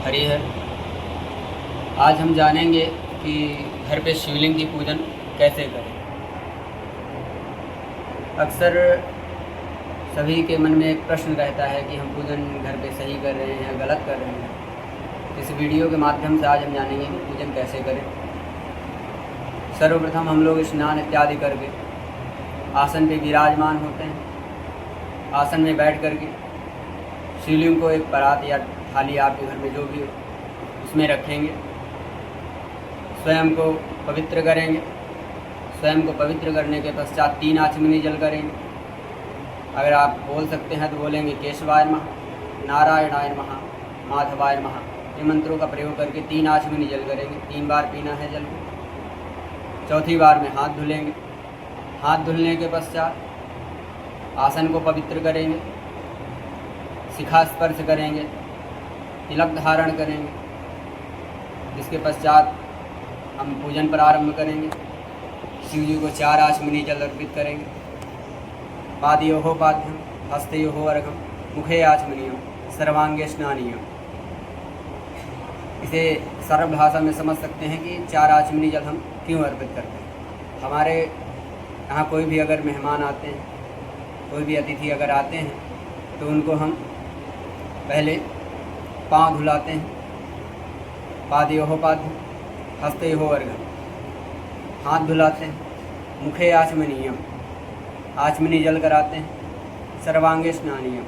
हरी है। आज हम जानेंगे कि घर पे शिवलिंग की पूजन कैसे करें। अक्सर सभी के मन में एक प्रश्न रहता है कि हम पूजन घर पे सही कर रहे हैं या गलत कर रहे हैं। इस वीडियो के माध्यम से आज हम जानेंगे कि पूजन कैसे करें। सर्वप्रथम हम लोग स्नान इत्यादि करके आसन पे विराजमान होते हैं। आसन में बैठ करके शिवलिंग को एक परात या थाली आपके घर में जो भी हो उसमें रखेंगे। स्वयं को पवित्र करेंगे। स्वयं को पवित्र करने के पश्चात 3 आचमनी जल करेंगे। अगर आप बोल सकते हैं तो बोलेंगे केशवाय नमः, नारायणाय नमः, माधवाय नमः। ये मंत्रों का प्रयोग करके 3 आचमनी जल करेंगे। 3 बार पीना है जल को। चौथी बार में हाथ धुलेंगे। हाथ धुलने के पश्चात आसन को पवित्र करेंगे। शिखा स्पर्श करेंगे। तिलक धारण करेंगे। जिसके पश्चात हम पूजन प्रारंभ करेंगे। शिव जी को 4 आचमनी जल अर्पित करेंगे। पादयोः पाद्यम, हस्तयोः अर्घ्यम, मुखे आचमनीयम, सर्वांगे स्नानीयम। इसे सरल भाषा में समझ सकते हैं कि 4 आचमनी जल हम क्यों अर्पित करते हैं। हमारे यहाँ कोई भी अगर मेहमान आते हैं, कोई भी अतिथि अगर आते हैं तो उनको हम पहले पाँव धुलाते हैं। पादयोः पाद्यम, हस्तयोः अर्घ्यम, हाथ धुलाते हैं। मुखे आचमनीयम, आचमनी जल कराते हैं। सर्वांगे स्नानीयम,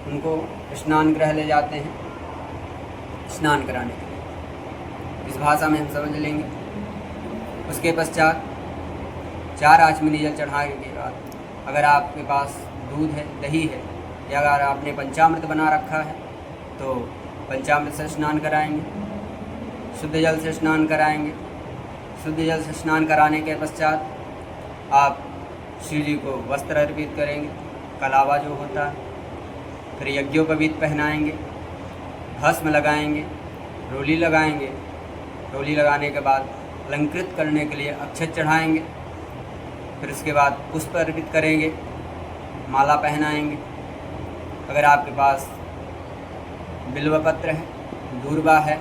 उनको स्नान गृह ले जाते हैं स्नान कराने के लिए। इस भाषा में हम समझ लेंगे। उसके पश्चात 4 आचमनी जल चढ़ाने के बाद अगर आपके पास दूध है, दही है या अगर आपने पंचामृत बना रखा है तो पंचामृत से स्नान कराएंगे। शुद्ध जल से स्नान कराएंगे। शुद्ध जल से स्नान कराने के पश्चात आप शिव जी को वस्त्र अर्पित करेंगे, कलावा जो होता है। फिर यज्ञोपवीत पहनाएंगे, भस्म लगाएंगे, रोली लगाएंगे। रोली लगाने के बाद अलंकृत करने के लिए अक्षत चढ़ाएंगे। फिर उसके बाद पुष्प अर्पित करेंगे, माला पहनाएंगे। अगर आपके पास बिल्व पत्र है, दूर्वा है,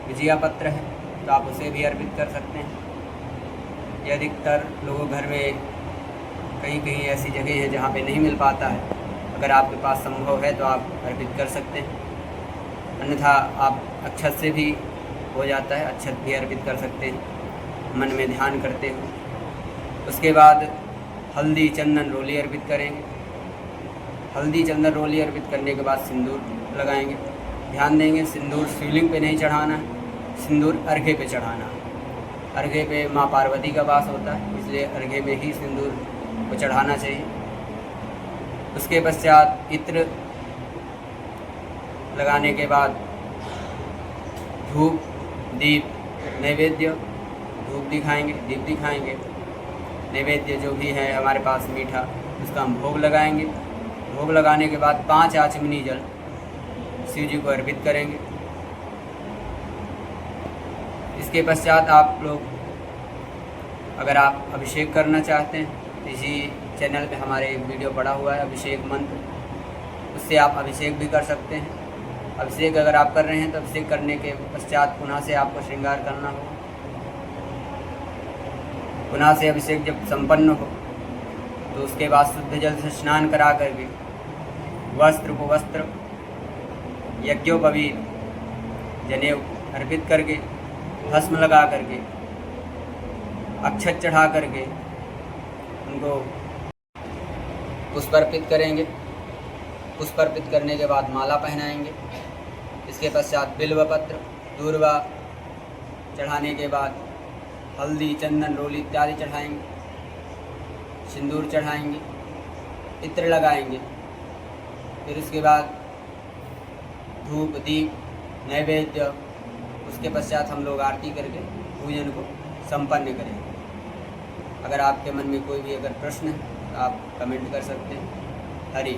विजया पत्र है तो आप उसे भी अर्पित कर सकते हैं। ये अधिकतर लोगों घर में कहीं कहीं ऐसी जगह है जहाँ पे नहीं मिल पाता है। अगर आपके पास संभव है तो आप अर्पित कर सकते हैं, अन्यथा आप अक्षत से भी हो जाता है, अक्षत भी अर्पित कर सकते हैं मन में ध्यान करते हुए। उसके बाद हल्दी चंदन रोली अर्पित करेंगे। हल्दी चंदन रोली अर्पित करने के बाद सिंदूर लगाएंगे। ध्यान देंगे सिंदूर शिवलिंग पे नहीं चढ़ाना है, सिंदूर अर्घे पे चढ़ाना है। अर्घे पे माँ पार्वती का वास होता है, इसलिए अर्घे में ही सिंदूर को चढ़ाना चाहिए। उसके पश्चात इत्र लगाने के बाद धूप, दीप, नैवेद्य, धूप दिखाएंगे, दीप दिखाएंगे। नैवेद्य जो भी है हमारे पास मीठा, उसका हम भोग लगाएंगे। भोग लगाने के बाद 5 आचमनी जल शिव जी को अर्पित करेंगे। इसके पश्चात आप लोग अगर आप अभिषेक करना चाहते हैं, इसी चैनल पे हमारे एक वीडियो पड़ा हुआ है अभिषेक मंत्र, उससे आप अभिषेक भी कर सकते हैं। अभिषेक अगर आप कर रहे हैं तो अभिषेक करने के पश्चात पुनः से आपको श्रृंगार करना होगा। पुनः से अभिषेक जब संपन्न हो तो उसके बाद शुद्ध जल से स्नान करा करके वस्त्र को वस्त्र, यज्ञोपवीत, जनेऊ अर्पित करके, भस्म लगा करके, अक्षत चढ़ा करके उनको पुष्प अर्पित करेंगे। पुष्प अर्पित करने के बाद माला पहनाएंगे। इसके पश्चात बिल्व पत्र, दूर्वा चढ़ाने के बाद हल्दी चंदन रोली इत्यादि चढ़ाएंगे। सिंदूर चढ़ाएंगे, इत्र लगाएंगे। फिर उसके बाद धूप, दीप, नैवेद्य, उसके पश्चात हम लोग आरती करके पूजन को संपन्न करेंगे। अगर आपके मन में कोई भी अगर प्रश्न है तो आप कमेंट कर सकते हैं। हरि